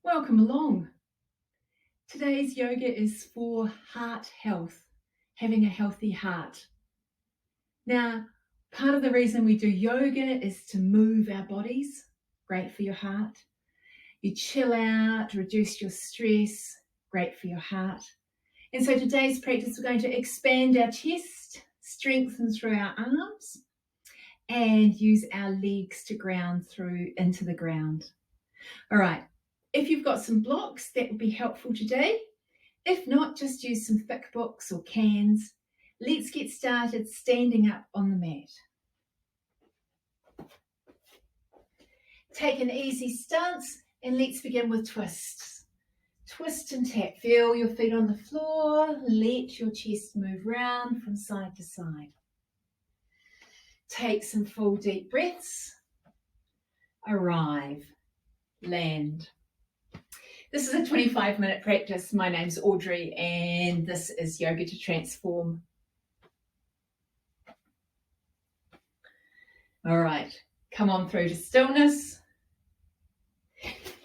Welcome along. Today's yoga is for heart health, having a healthy heart. Now, part of the reason we do yoga is to move our bodies, great for your heart. You chill out, reduce your stress, great for your heart. And so today's practice, we're going to expand our chest, strengthen through our arms, and use our legs to ground through into the ground. All right. If you've got some blocks, that would be helpful today. If not, just use some thick books or cans. Let's get started standing up on the mat. Take an easy stance and let's begin with twists. Twist and tap. Feel your feet on the floor. Let your chest move round from side to side. Take some full deep breaths. Arrive. Land. This is a 25-minute practice. My name's Audrey and this is Yoga to Transform. All right, come on through to stillness.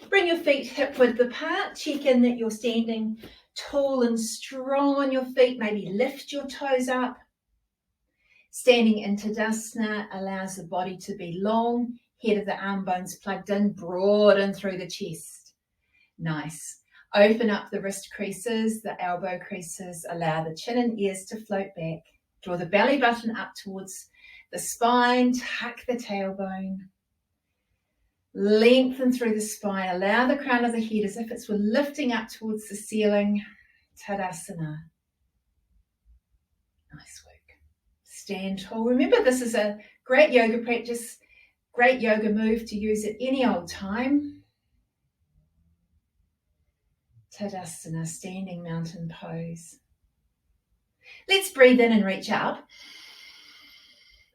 Bring your feet hip width apart. Check in that you're standing tall and strong on your feet. Maybe lift your toes up. Standing in Tadasana allows the body to be long, head of the arm bones plugged in, broaden through the chest. Nice. Open up the wrist creases, the elbow creases, allow the chin and ears to float back. Draw the belly button up towards the spine, tuck the tailbone. Lengthen through the spine, allow the crown of the head as if it's lifting up towards the ceiling. Tadasana. Nice work. Stand tall. Remember, this is a great yoga practice, great yoga move to use at any old time. Tadasana, standing mountain pose. Let's breathe in and reach up.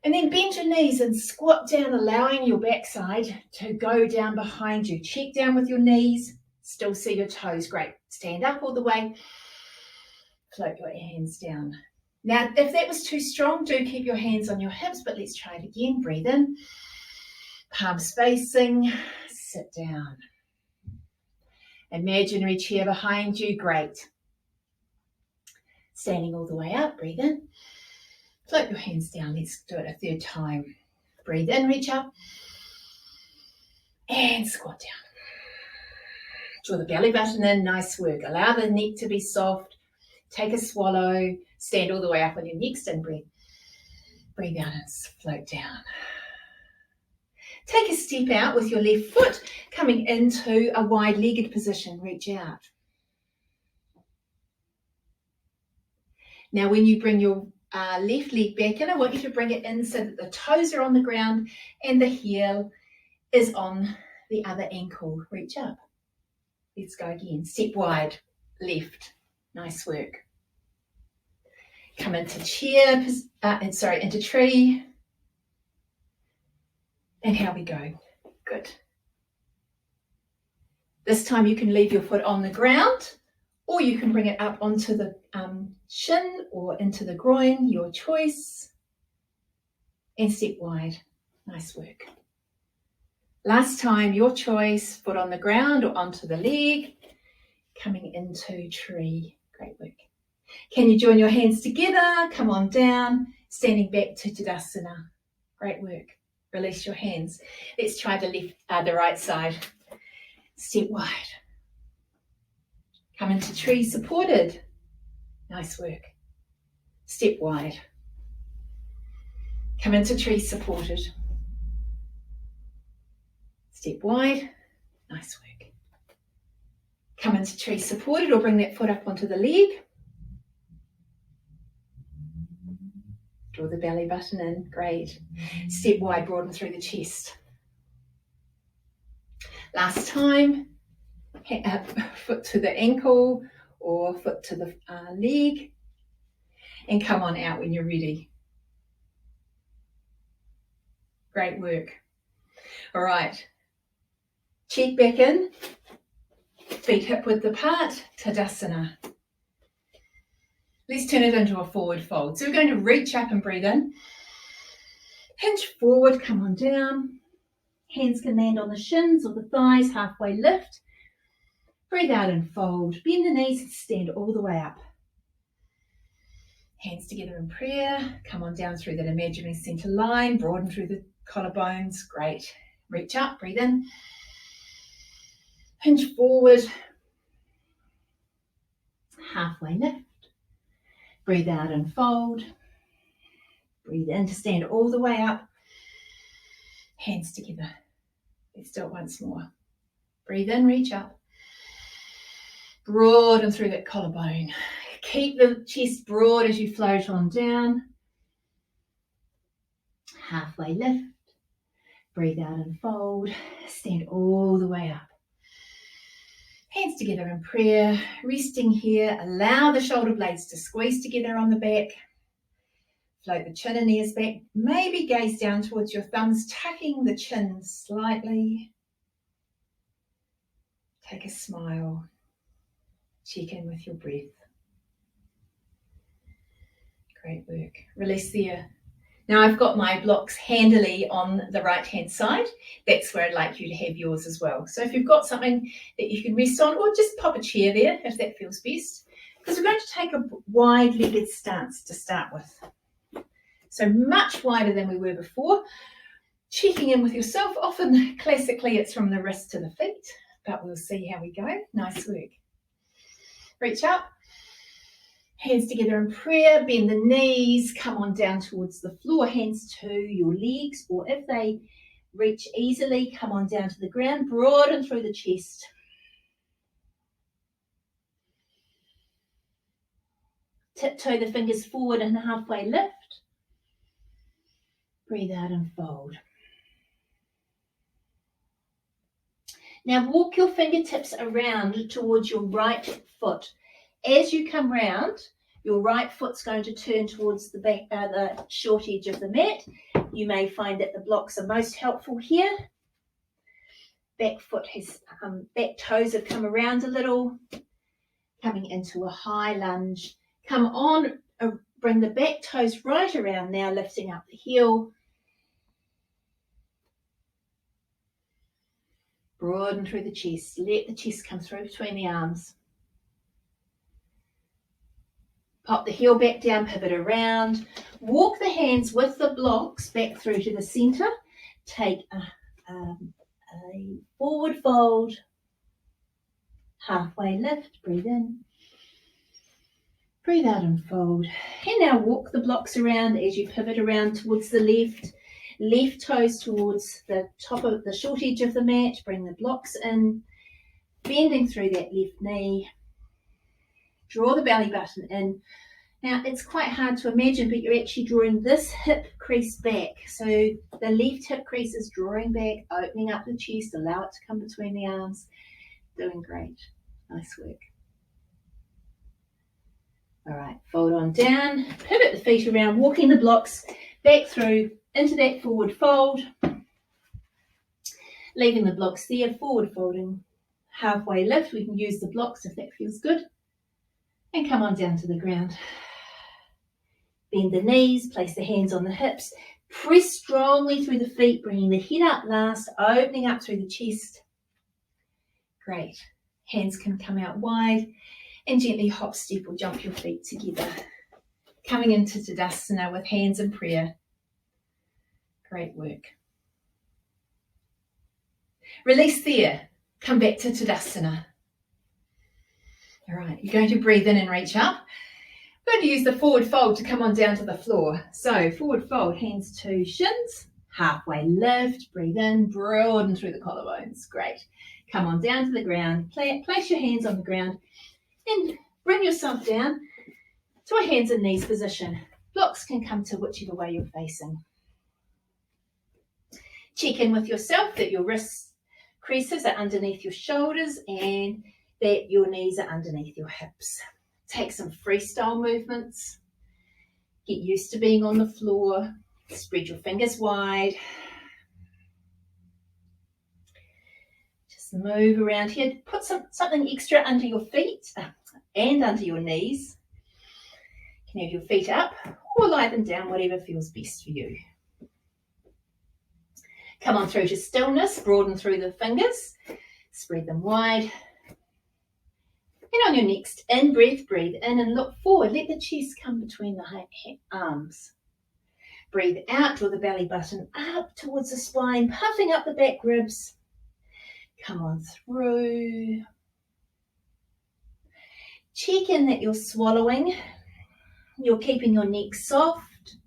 And then bend your knees and squat down, allowing your backside to go down behind you. Check down with your knees. Still see your toes. Great. Stand up all the way. Float your hands down. Now, if that was too strong, do keep your hands on your hips, but let's try it again. Breathe in. Palms facing. Sit down. Imaginary chair behind you, great. Standing all the way up, breathe in. Float your hands down, let's do it a third time. Breathe in, reach up. And squat down. Draw the belly button in, nice work. Allow the neck to be soft. Take a swallow, stand all the way up on your next in-breath. Breathe out and float down. Take a step out with your left foot, coming into a wide-legged position. Reach out. Now, when you bring your left leg back in, I want you to bring it in so that the toes are on the ground and the heel is on the other ankle. Reach up. Let's go again. Step wide, left. Nice work. Come into chair, into tree. And how we go. Good. This time you can leave your foot on the ground or you can bring it up onto the shin or into the groin, your choice. And step wide. Nice work. Last time, your choice, foot on the ground or onto the leg. Coming into tree. Great work. Can you join your hands together? Come on down. Standing back to Tadasana. Great work. Release your hands. Let's try the right side. Step wide. Come into tree supported. Nice work. Step wide. Come into tree supported. Step wide. Nice work. Come into tree supported or bring that foot up onto the leg. Draw the belly button in. Great. Step wide, broaden through the chest. Last time, foot to the ankle or foot to the leg. And come on out when you're ready. Great work. All right. Check back in. Feet hip width apart. Tadasana. Let's turn it into a forward fold. So we're going to reach up and breathe in. Hinge forward, come on down. Hands can land on the shins or the thighs, halfway lift. Breathe out and fold. Bend the knees and stand all the way up. Hands together in prayer. Come on down through that imaginary center line. Broaden through the collarbones. Great. Reach up, breathe in. Hinge forward. Halfway lift. Breathe out and fold. Breathe in to stand all the way up. Hands together. Let's do it once more. Breathe in, reach up. Broaden through that collarbone. Keep the chest broad as you float on down. Halfway lift. Breathe out and fold. Stand all the way up. Hands together in prayer. Resting here. Allow the shoulder blades to squeeze together on the back. Float the chin and ears back. Maybe gaze down towards your thumbs, tucking the chin slightly. Take a smile. Check in with your breath. Great work. Release there. Now I've got my blocks handily on the right hand side. That's where I'd like you to have yours as well. So if you've got something that you can rest on, or just pop a chair there if that feels best. Because we're going to take a wide-legged stance to start with. So much wider than we were before. Checking in with yourself. Often, classically, it's from the wrist to the feet, but we'll see how we go. Nice work. Reach up. Hands together in prayer. Bend the knees. Come on down towards the floor. Hands to your legs, or if they reach easily, come on down to the ground. Broaden through the chest. Tiptoe the fingers forward and halfway lift. Breathe out and fold. Now walk your fingertips around towards your right foot. As you come round, your right foot's going to turn towards the back, the short edge of the mat. You may find that the blocks are most helpful here. Back foot has, back toes have come around a little, coming into a high lunge. Come on, bring the back toes right around now, lifting up the heel. Broaden through the chest. Let the chest come through between the arms. Pop the heel back down, pivot around. Walk the hands with the blocks back through to the centre. Take a forward fold. Halfway lift. Breathe in. Breathe out and fold. And now walk the blocks around as you pivot around towards the left. Left toes towards the top of the short edge of the mat. Bring the blocks in, bending through that left knee. Draw the belly button in. Now it's quite hard to imagine, but you're actually drawing this hip crease back. So the left hip crease is drawing back, opening up the chest, allow it to come between the arms. Doing great. Nice work. All right, fold on down, pivot the feet around, walking the blocks back through into that forward fold, leaving the blocks there, forward folding, halfway lift. We can use the blocks if that feels good, and come on down to the ground. Bend the knees, place the hands on the hips, press strongly through the feet, bringing the head up last, opening up through the chest. Great. Hands can come out wide, and gently hop, step or jump your feet together. Coming into Tadasana with hands in prayer. Great work. Release there. Come back to Tadasana. All right, you're going to breathe in and reach up. We're going to use the forward fold to come on down to the floor. So forward fold, hands to shins. Halfway lift, breathe in, broaden through the collarbones. Great. Come on down to the ground. Place your hands on the ground and bring yourself down to a hands and knees position. Blocks can come to whichever way you're facing. Check in with yourself that your wrist creases are underneath your shoulders and that your knees are underneath your hips. Take some freestyle movements. Get used to being on the floor. Spread your fingers wide. Just move around here. Put something extra under your feet and under your knees. You can have your feet up or lie them down, whatever feels best for you. Come on through to stillness, broaden through the fingers, spread them wide. And on your next in-breath, breathe in and look forward. Let the chest come between the arms. Breathe out, draw the belly button up towards the spine, puffing up the back ribs. Come on through. Check in that you're swallowing. You're keeping your neck soft.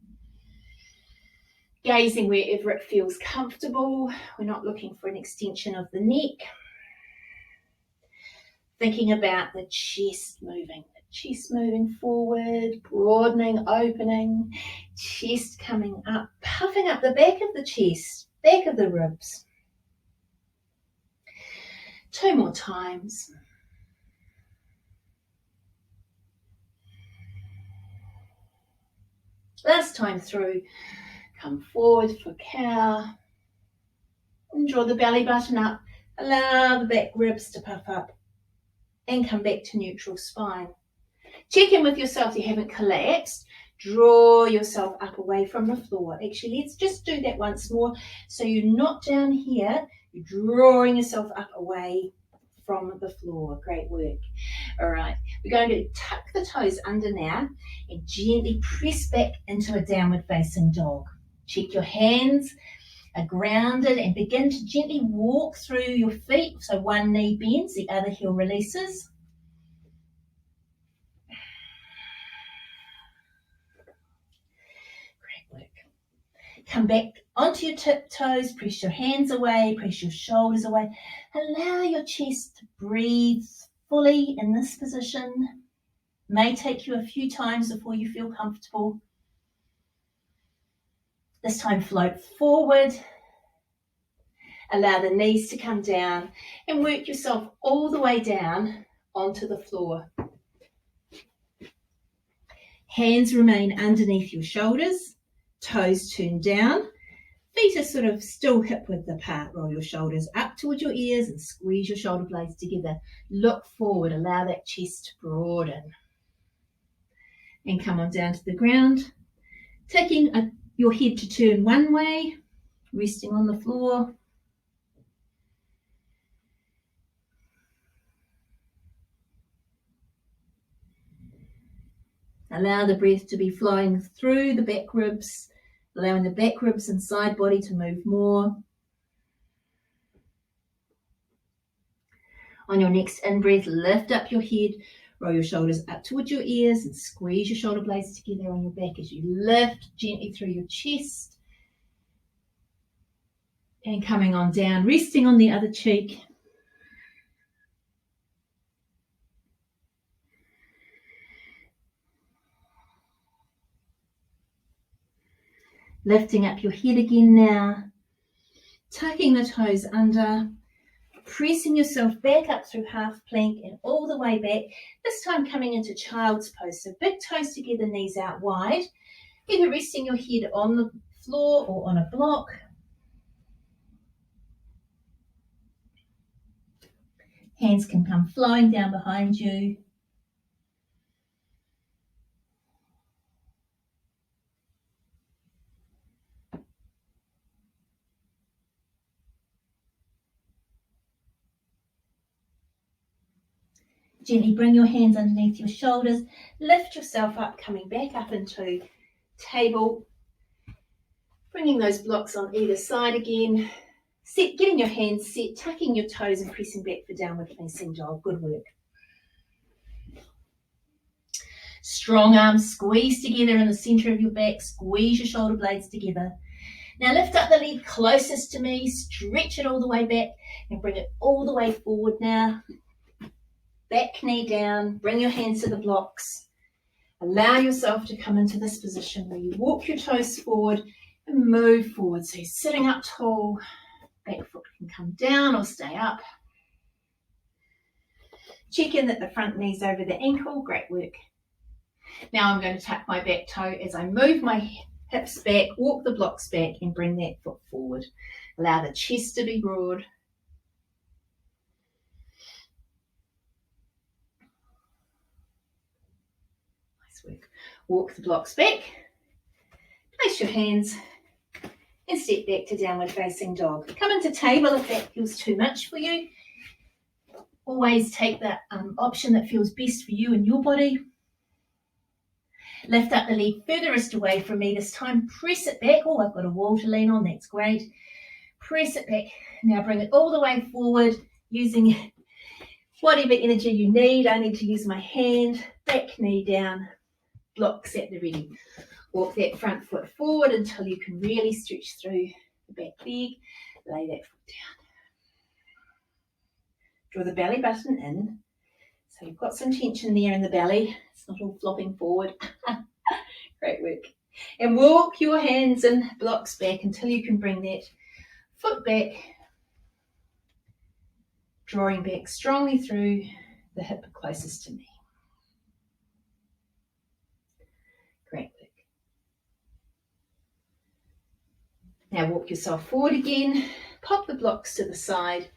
Gazing wherever it feels comfortable. We're not looking for an extension of the neck. Thinking about the chest moving forward, broadening, opening, chest coming up, puffing up the back of the chest, back of the ribs. 2 more times. Last time through, come forward for cow and draw the belly button up. Allow the back ribs to puff up and come back to neutral spine. Check in with yourself you haven't collapsed. Draw yourself up away from the floor. Actually, let's just do that once more. So you're not down here, you're drawing yourself up away from the floor. Great work. All right, we're going to tuck the toes under now and gently press back into a downward facing dog. Check your hands are grounded and begin to gently walk through your feet. So one knee bends, the other heel releases. Great work. Come back onto your tiptoes, press your hands away, press your shoulders away. Allow your chest to breathe fully in this position. May take you a few times before you feel comfortable. This time float forward. Allow the knees to come down and work yourself all the way down onto the floor. Hands remain underneath your shoulders, toes turned down. Feet are sort of still hip width apart. Roll your shoulders up towards your ears and squeeze your shoulder blades together. Look forward, allow that chest to broaden. And come on down to the ground, taking your head to turn one way, resting on the floor. Allow the breath to be flowing through the back ribs, allowing the back ribs and side body to move more. On your next in-breath, lift up your head, roll your shoulders up towards your ears and squeeze your shoulder blades together on your back as you lift gently through your chest. And coming on down, resting on the other cheek. Lifting up your head again now, tucking the toes under, pressing yourself back up through half plank and all the way back, this time coming into child's pose. So big toes together, knees out wide, either resting your head on the floor or on a block. Hands can come flowing down behind you. Gently bring your hands underneath your shoulders, lift yourself up, coming back up into table, bringing those blocks on either side again, getting your hands set, tucking your toes and pressing back for downward facing dog. Good work. Strong arms squeeze together in the center of your back, squeeze your shoulder blades together. Now lift up the leg closest to me, stretch it all the way back and bring it all the way forward now. Back knee down, bring your hands to the blocks. Allow yourself to come into this position where you walk your toes forward and move forward. So you're sitting up tall, back foot can come down or stay up. Check in that the front knee's over the ankle, great work. Now I'm going to tuck my back toe as I move my hips back, walk the blocks back and bring that foot forward. Allow the chest to be broad. Work. Walk the blocks back, place your hands and step back to downward facing dog. Come into table if that feels too much for you, Always take that option that feels best for you and your body. Lift up the leg furthest away from me this time. Press it back. Oh, I've got a wall to lean on. That's great. Press it back. Now bring it all the way forward using whatever energy you need. I need to use my hand. Back knee down. Blocks at the ready. Walk that front foot forward until you can really stretch through the back leg. Lay that foot down. Draw the belly button in. So you've got some tension there in the belly. It's not all flopping forward. Great work. And walk your hands and blocks back until you can bring that foot back, drawing back strongly through the hip closest to me. Great work. Now walk yourself forward again. Pop the blocks to the side.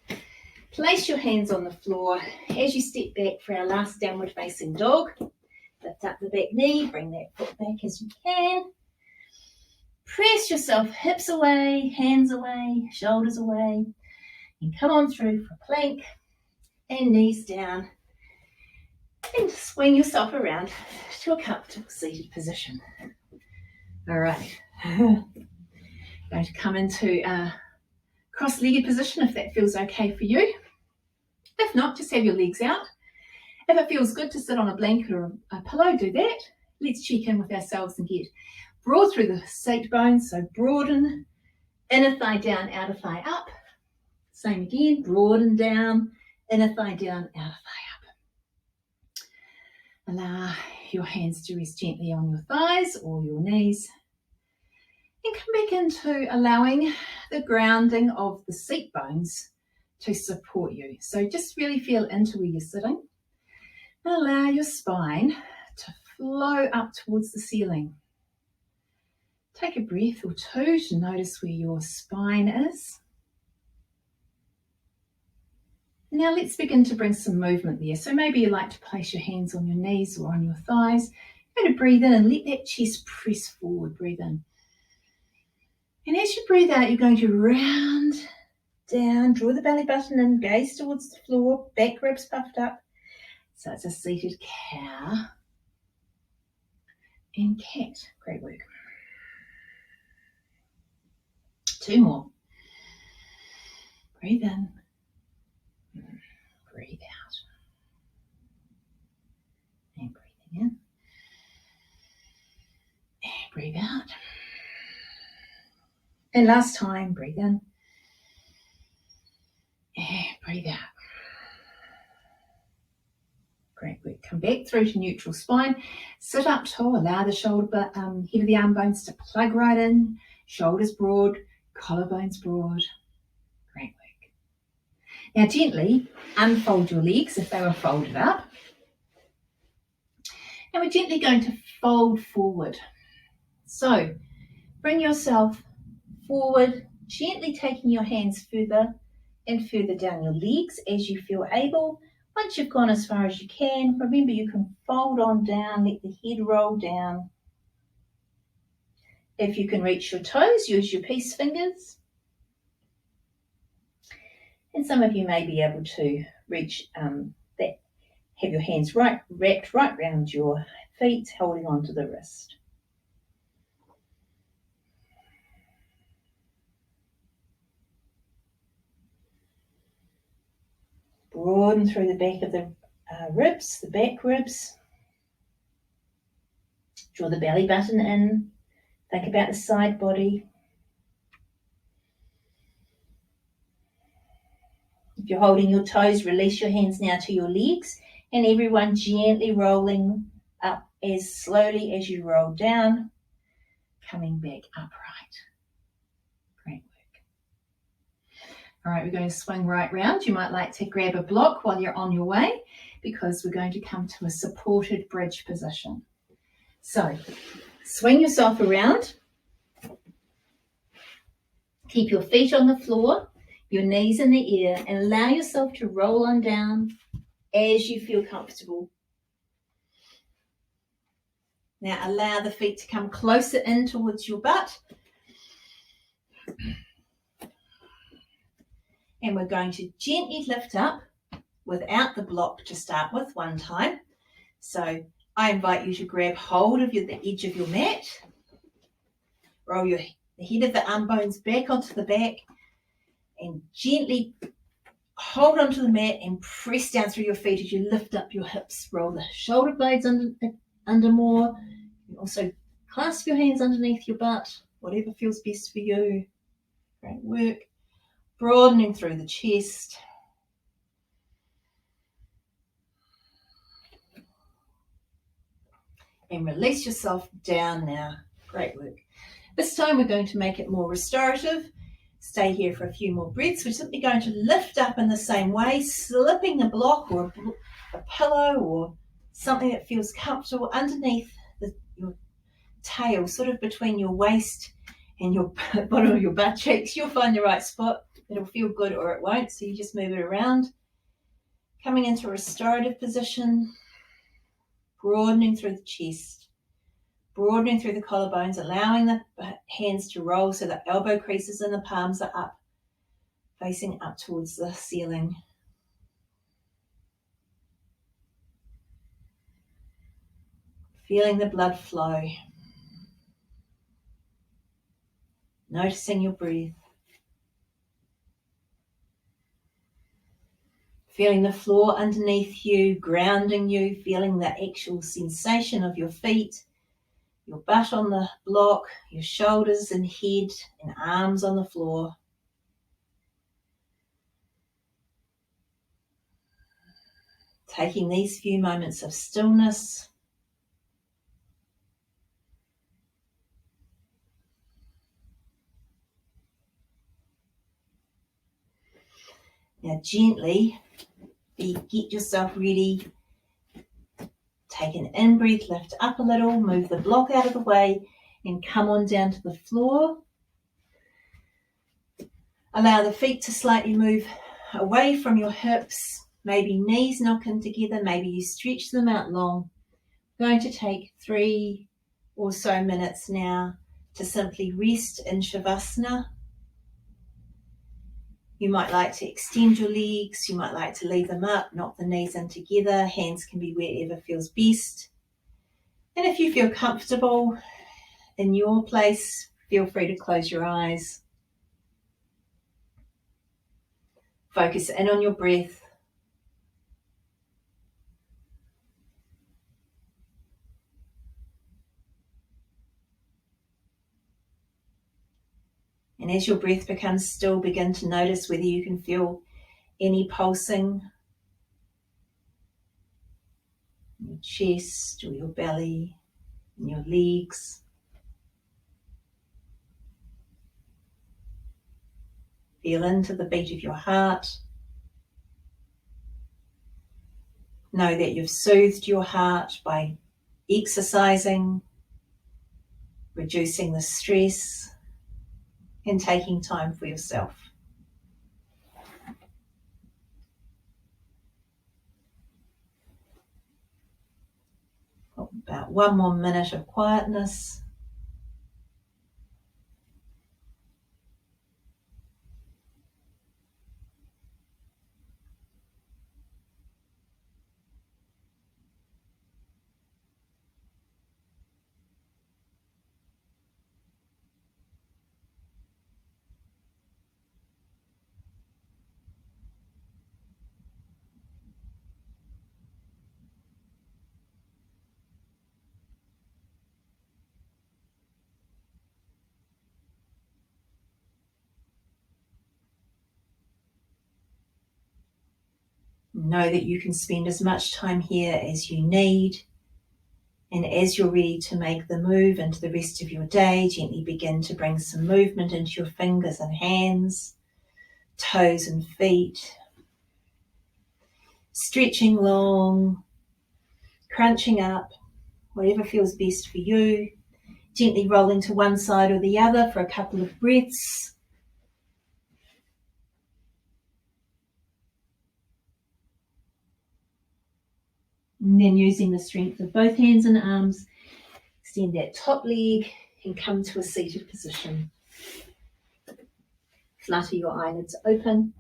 Place your hands on the floor as you step back for our last downward facing dog. Lift up the back knee, bring that foot back as you can. Press yourself hips away, hands away, shoulders away. And come on through for plank and knees down. And swing yourself around to a comfortable seated position. All right. Going to come into a cross-legged position if that feels okay for you. If not, just have your legs out. If it feels good to sit on a blanket or a pillow, do that. Let's check in with ourselves and get broad through the seat bones. So broaden, inner thigh down, outer thigh up. Same again, broaden down, inner thigh down, outer thigh up. Allow your hands to rest gently on your thighs or your knees. And come back into allowing the grounding of the seat bones to support you. So just really feel into where you're sitting and allow your spine to flow up towards the ceiling. Take a breath or two to notice where your spine is. Now let's begin to bring some movement there. So maybe you like to place your hands on your knees or on your thighs. You're going to breathe in and let that chest press forward. Breathe in. And as you breathe out, you're going to round down, draw the belly button in, gaze towards the floor, back ribs puffed up. So it's a seated cow and cat. Great work. Two more. Breathe in. Breathe out. And breathing in. And breathe out. And last time, breathe in. And breathe out. Great work. Come back through to neutral spine. Sit up tall. Allow the shoulder, head of the arm bones to plug right in. Shoulders broad. Collarbones broad. Great work. Now gently unfold your legs if they were folded up. And we're gently going to fold forward. So bring yourself forward, gently taking your hands further and further down your legs as you feel able. Once you've gone as far as you can, remember you can fold on down, let the head roll down. If you can reach your toes, use your peace fingers. And some of you may be able to reach that, have your hands wrapped right around your feet, holding onto the wrist. Broaden through the back of the ribs, the back ribs. Draw the belly button in. Think about the side body. If you're holding your toes, release your hands now to your legs, and everyone gently rolling up as slowly as you roll down, coming back upright. Great work. All right, we're going to swing right round. You might like to grab a block while you're on your way, because we're going to come to a supported bridge position. So swing yourself around. Keep your feet on the floor, your knees in the air, and allow yourself to roll on down as you feel comfortable. Now allow the feet to come closer in towards your butt. And we're going to gently lift up without the block to start with one time. So I invite you to grab hold of the edge of your mat, roll the head of the arm bones back onto the back, and gently hold onto the mat and press down through your feet as you lift up your hips. Roll the shoulder blades under more. You also clasp your hands underneath your butt, whatever feels best for you. Great work. Broadening through the chest. And release yourself down now. Great work. This time we're going to make it more restorative. Stay here for a few more breaths. We're simply going to lift up in the same way, slipping a block or a pillow or something that feels comfortable underneath your tail, sort of between your waist and your bottom of your butt cheeks. You'll find the right spot. It'll feel good or it won't, so you just move it around. Coming into a restorative position, broadening through the chest, broadening through the collarbones, allowing the hands to roll so the elbow creases and the palms are up, facing up towards the ceiling. Feeling the blood flow. Noticing your breath. Feeling the floor underneath you, grounding you, feeling the actual sensation of your feet, your butt on the block, your shoulders and head and arms on the floor. Taking these few moments of stillness. Now gently get yourself ready. Take an in-breath, lift up a little, move the block out of the way and come on down to the floor. Allow the feet to slightly move away from your hips, maybe knees knocking together, maybe you stretch them out long. I'm going to take 3 or so minutes now to simply rest in Shavasana. You might like to extend your legs, you might like to leave them up, knock the knees in together, hands can be wherever feels best. And if you feel comfortable in your place, feel free to close your eyes. Focus in on your breath. And as your breath becomes still, begin to notice whether you can feel any pulsing in your chest or your belly, in your legs. Feel into the beat of your heart. Know that you've soothed your heart by exercising, reducing the stress, and taking time for yourself. About 1 more minute of quietness. Know that you can spend as much time here as you need. And as you're ready to make the move into the rest of your day, gently begin to bring some movement into your fingers and hands, toes and feet. Stretching long, crunching up, whatever feels best for you. Gently rolling to one side or the other for a couple of breaths. And then using the strength of both hands and arms, extend that top leg and come to a seated position. Flutter your eyelids open.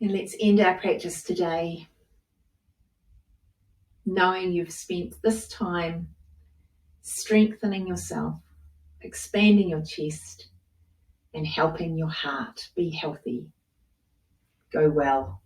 And let's end our practice today knowing you've spent this time strengthening yourself, expanding your chest, and helping your heart be healthy. Go well.